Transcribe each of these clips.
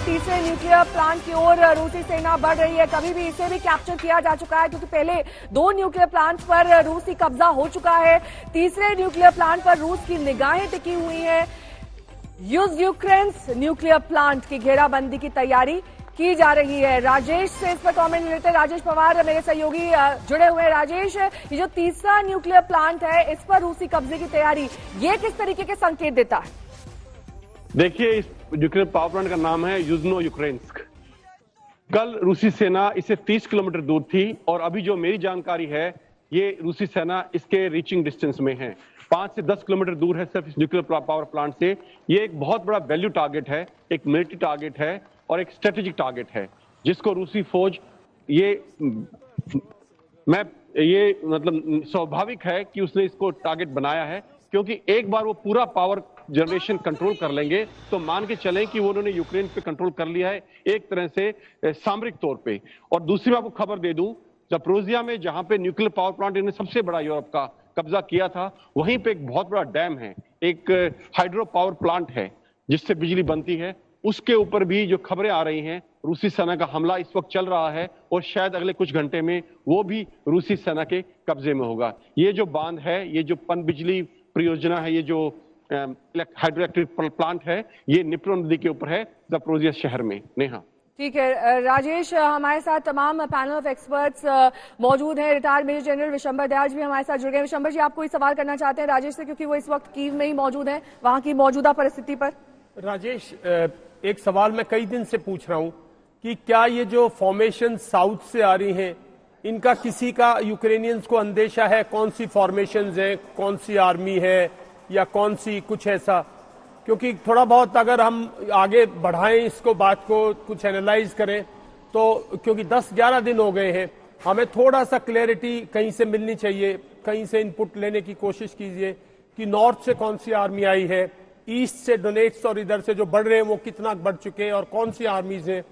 तीसरे nuclear plant की ओर रूसी सेना बढ़ रही है। कभी भी इसे भी कैप्चर किया जा चुका है, क्योंकि पहले 2 न्यूक्लियर प्लांट्स पर रूसी कब्जा हो चुका है। तीसरे न्यूक्लियर प्लांट पर रूस की निगाहें टिकी हुई हैं। यूक्रेन न्यूक्लियर प्लांट की घेराबंदी की तैयारी की जा रही है। राजेश से इस पर कमेंट लेते हैं। राजेश पवार मेरे सहयोगी जुड़े हुए हैं। राजेश, ये जो तीसरा न्यूक्लियर प्लांट है, इस पर रूसी कब्जे की तैयारी, ये किस तरीके के संकेत देता है? देखिए, इस न्यूक्लियर पावर प्लांट का नाम है युजनो यूक्रेन्स्क। कल रूसी सेना इससे 30 किलोमीटर दूर थी और अभी जो मेरी जानकारी है, ये रूसी सेना इसके रीचिंग डिस्टेंस में है। 5 से 10 किलोमीटर दूर है सिर्फ इस न्यूक्लियर पावर प्लांट से। ये एक बहुत बड़ा वैल्यू टारगेट है, एक मिलिट्री टारगेट है और एक स्ट्रेटेजिक टारगेट है, जिसको रूसी फौज मतलब स्वाभाविक है कि उसने इसको टारगेट बनाया है, क्योंकि एक बार वो पूरा पावर जनरेशन कंट्रोल कर लेंगे तो मान के चलें कि वो उन्होंने यूक्रेन पे कंट्रोल कर लिया है एक तरह से सामरिक तौर पे। और दूसरी मैं आपको खबर दे दूं, ज़पोरिज़िया में जहां पे न्यूक्लियर पावर प्लांट इन्होंने सबसे बड़ा यूरोप का कब्जा किया था, वहीं पे एक बहुत बड़ा डैम है, एक हाइड्रो पावर प्लांट है जिससे बिजली बनती है। उसके ऊपर भी जो खबरें आ रही हैं, रूसी सेना का हमला इस वक्त चल रहा है और शायद अगले कुछ घंटे में वो भी रूसी सेना के कब्जे में होगा। ये जो बांध है, ये जो पनबिजली परियोजना है, ये जो हाइड्रो इलेक्ट्रिक प्लांट है, ये निप्रो नदी के ऊपर है, ज़पोरिज़िया शहर में। नेहा, ठीक है राजेश, हमारे साथ तमाम पैनल ऑफ एक्सपर्ट्स मौजूद हैं। रिटायर्ड मेजर जनरल विशंबर दयाज भी हमारे साथ जुड़ गए। विशंबर जी, आप कोई सवाल करना चाहते हैं राजेश से, क्योंकि वो इस वक्त कीव में ही मौजूद हैं, वहां की मौजूदा परिस्थिति पर? राजेश, एक सवाल मैं कई दिन से पूछ रहा हूं कि क्या ये जो फॉर्मेशन साउथ से आ रही हैं, इनका किसी का यूक्रेनियंस को अंदेशा है? कौन सी फॉर्मेशंस हैं, कौन सी आर्मी है या कौन सी कुछ ऐसा? क्योंकि थोड़ा बहुत अगर हम आगे बढ़ाएं इसको, बात को कुछ एनालाइज करें तो, क्योंकि 10-11 दिन हो गए हैं, हमें थोड़ा सा क्लैरिटी कहीं से मिलनी चाहिए, कहीं से इनपुट लेने की कोशिश कीजिए कि नॉर्थ से कौन सी आर्मी आई है, ईस्ट से डोनेट्स और इधर से जो बढ़ रहे हैं वो कितना बढ़ चुके हैं और कौन सी आर्मीज हैं,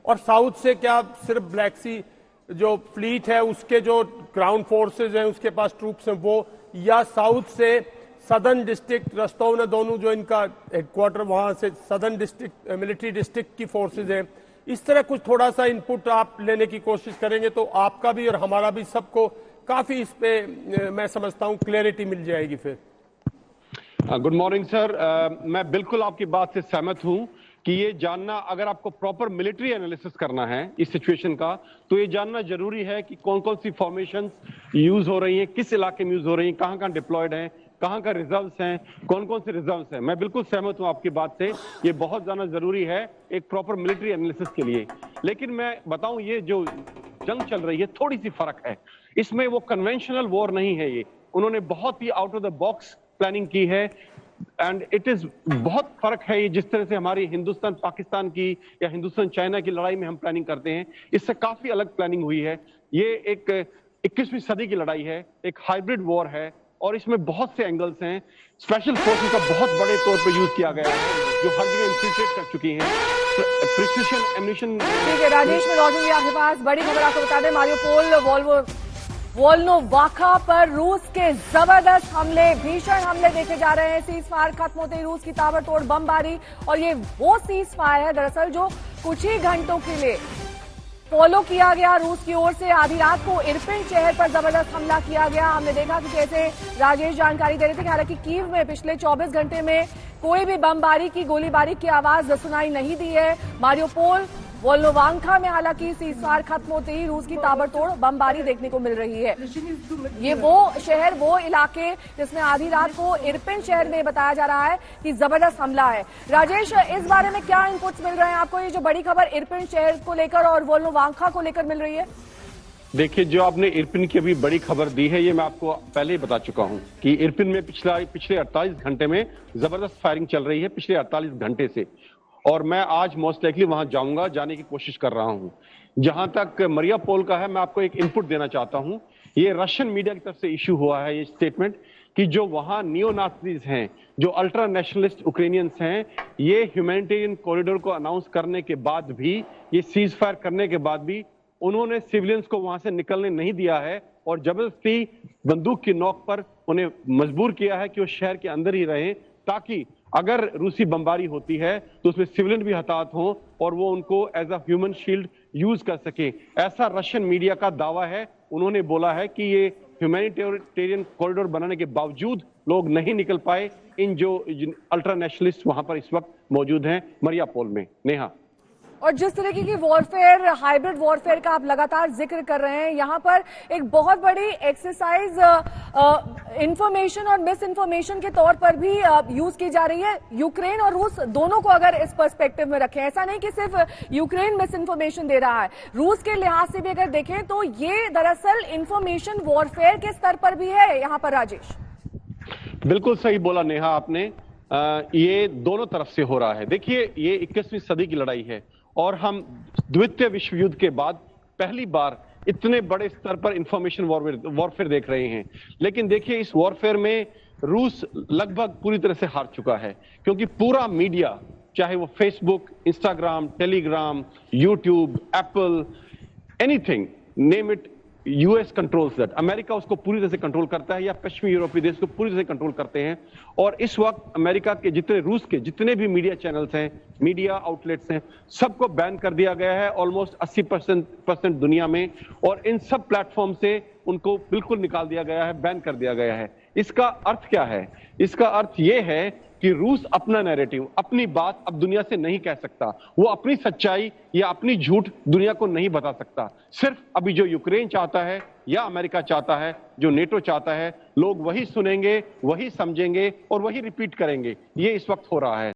और साउथ से क्या सिर्फ ब्लैक सी जो फ्लीट है उसके जो ग्राउंड फोर्सेज हैं उसके पास ट्रूप्स हैं वो, या साउथ से सदर्न डिस्ट्रिक्ट रस्तोव ने दोनों जो इनका हेडक्वार्टर वहां से सदर्न डिस्ट्रिक्ट मिलिट्री डिस्ट्रिक्ट की फोर्सेज हैं। इस तरह कुछ थोड़ा सा इनपुट आप लेने की कोशिश करेंगे तो आपका भी और हमारा भी सबको काफी इस पे मैं समझता हूं क्लैरिटी मिल जाएगी फिर। Good morning sir. मैं बिल्कुल आपकी बात से सहमत हूं कि ये जानना, अगर आपको प्रॉपर मिलिट्री एनालिसिस करना है इस सिचुएशन का, तो ये जानना जरूरी है कि कौन कौन सी फॉर्मेशंस यूज हो रही हैं, किस इलाके में यूज हो रही हैं, कहां कहां डिप्लॉयड हैं, कहां का रिजर्व्स हैं, कौन कौन से रिजर्व्स हैं। मैं बिल्कुल सहमत हूं आपकी बात से, ये बहुत ज्यादा जरूरी है एक प्रॉपर मिलिट्री एनालिसिस के लिए। लेकिन मैं बताऊं, ये जो जंग चल रही है थोड़ी सी फर्क है इसमें। वो कन्वेंशनल वॉर नहीं है, ये उन्होंने बहुत ही out of the box planning की है एंड इट इज बहुत फर्क है ये जिस तरह से हमारी हिंदुस्तान पाकिस्तान की या हिंदुस्तान चाइना की लड़ाई में हम प्लानिंग करते हैं, इससे काफी अलग प्लानिंग हुई है। ये एक 21वीं सदी की लड़ाई है, एक हाइब्रिड वॉर है और इसमें बहुत से एंगल्स हैं। स्पेशल फोर्सेस का बहुत बड़े तौर पर यूज किया गया है जो हर जगह इन्फिल्ट्रेट कर चुकी हैं। Precision ammunition. ठीक है राजेश, मैं लौटूंगी आपके पास। बड़ी खबर आपको बता दें, मारियोपोल वोल्नोवाखा पर रूस के जबरदस्त हमले, भीषण हमले देखे जा रहे हैं। सीज फायर खत्म होते ही रूस की ताबड़तोड़ बमबारी, और ये वो सीज फायर है दरअसल जो कुछ ही घंटों के लिए फॉलो किया गया रूस की ओर से। आधी रात को इरपिन शहर पर जबरदस्त हमला किया गया। हमने देखा कि कैसे राजेश जानकारी दे रहे थे कि हालांकि कीव में पिछले 24 घंटे में कोई भी बमबारी की, गोलीबारी की आवाज सुनाई नहीं दी है। मारियोपोल वोल्नोवाखा में हालांकि सीजफायर खत्म होते ही रूस की ताबड़तोड़ बमबारी देखने को मिल रही है। ये वो शहर, वो इलाके जिसमें आधी रात को इरपिन शहर में बताया जा रहा है कि जबरदस्त हमला है। राजेश, इस बारे में क्या इनपुट्स मिल रहे हैं आपको, ये जो बड़ी खबर इरपिन शहर को लेकर और वोल्नोवाखा को लेकर मिल रही है? देखिए, जो आपने इरपिन की अभी बड़ी खबर दी है, ये मैं आपको पहले ही बता चुका हूं कि इरपिन में पिछले 48 घंटे में जबरदस्त फायरिंग चल रही है, पिछले 48 घंटे से। और मैं आज मोस्ट लाइकली वहां जाऊंगा, जाने की कोशिश कर रहा हूं। जहां तक मारियोपोल का है, मैं आपको एक इनपुट देना चाहता हूं। ये रशियन मीडिया की तरफ से इश्यू हुआ है ये स्टेटमेंट कि जो वहां नियो नाजीज हैं, जो अल्ट्रा नेशनलिस्ट यूक्रेनियंस हैं, ये ह्यूमैनिटेरियन कॉरिडोर को अनाउंस करने के बाद भी, ये सीज फायर करने के बाद भी उन्होंने सिविलियंस को वहां से निकलने नहीं दिया है और जबरदस्ती बंदूक की नोक पर उन्हें मजबूर किया है कि वो शहर के अंदर ही रहें, ताकि अगर रूसी बमबारी होती है तो उसमें सिविलियन भी हताहत हों और वो उनको as a human shield use कर सके। ऐसा रशियन मीडिया का दावा है। उन्होंने बोला है कि ये ह्यूमैनिटेरियन कॉरिडोर बनाने के बावजूद लोग नहीं निकल पाए, इन जो अल्ट्रा नेशनलिस्ट वहां पर इस वक्त मौजूद हैं मारियापोल में। नेहा, और जिस तरीके की वॉरफेयर, हाइब्रिड वॉरफेयर का आप लगातार जिक्र कर रहे हैं, यहाँ पर एक बहुत बड़ी एक्सरसाइज इंफॉर्मेशन और मिस इन्फॉर्मेशन के तौर पर भी यूज की जा रही है। यूक्रेन और रूस दोनों को अगर इस पर्सपेक्टिव में रखें, ऐसा नहीं कि सिर्फ यूक्रेन मिस इन्फॉर्मेशन दे रहा है, रूस के लिहाज से भी अगर देखें तो ये दरअसल इंफॉर्मेशन वॉरफेयर के स्तर पर भी है यहाँ पर। राजेश, बिल्कुल सही बोला नेहा आपने। ये दोनों तरफ से हो रहा है। देखिए, ये 21वीं सदी की लड़ाई है और हम द्वितीय विश्व युद्ध के बाद पहली बार इतने बड़े स्तर पर इंफॉर्मेशन वॉरफेयर देख रहे हैं। लेकिन देखिए, इस वॉरफेयर में रूस लगभग पूरी तरह से हार चुका है, क्योंकि पूरा मीडिया, चाहे वो Facebook, Instagram, Telegram, YouTube, Apple, anything name it, US controls that. America उसको पूरी तरह से कंट्रोल करता है, या पश्चिमी यूरोपीय देश को पूरी तरह से कंट्रोल करते हैं। और इस वक्त अमेरिका के रूस के जितने भी मीडिया चैनल्स हैं, मीडिया आउटलेट्स हैं, सबको बैन कर दिया गया है ऑलमोस्ट 80% दुनिया में। और इन सब प्लेटफॉर्म से उनको बिल्कुल निकाल दिया गया है, बैन कर दिया गया है। इसका अर्थ क्या है? इसका अर्थ यह है कि रूस अपना नैरेटिव, अपनी बात अब दुनिया से नहीं कह सकता। वो अपनी सच्चाई या अपनी झूठ दुनिया को नहीं बता सकता। सिर्फ अभी जो यूक्रेन चाहता है या अमेरिका चाहता है, जो नेटो चाहता है, लोग वही सुनेंगे, वही समझेंगे और वही रिपीट करेंगे। ये इस वक्त हो रहा है।